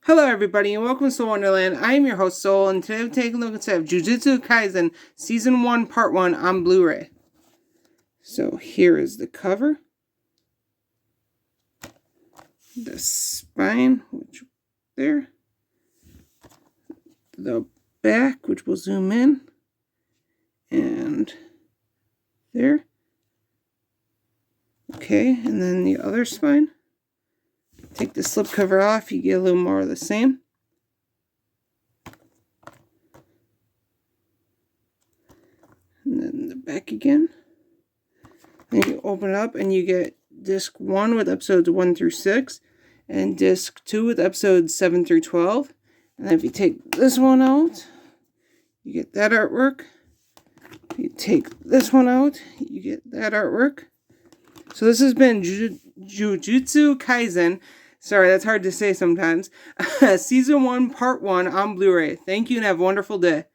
Hello everybody and welcome to Soul Wonderland. I am your host Soul, and today we're taking a look inside of JuJuTsu Kaisen Season 1 Part 1 on Blu-ray. So here is the cover. The spine, which there. The back, which will zoom in. And there. Okay, and then the other spine. Take the slipcover off, you get a little more of the same. And then the back again. Then you open it up and you get disc 1 with episodes 1 through 6. And disc 2 with episodes 7 through 12. And then if you take this one out, you get that artwork. If you take this one out, you get that artwork. So this has been JuJuTsu Kaisen. Sorry, that's hard to say sometimes. Season 1, Part 1 on Blu-ray. Thank you and have a wonderful day.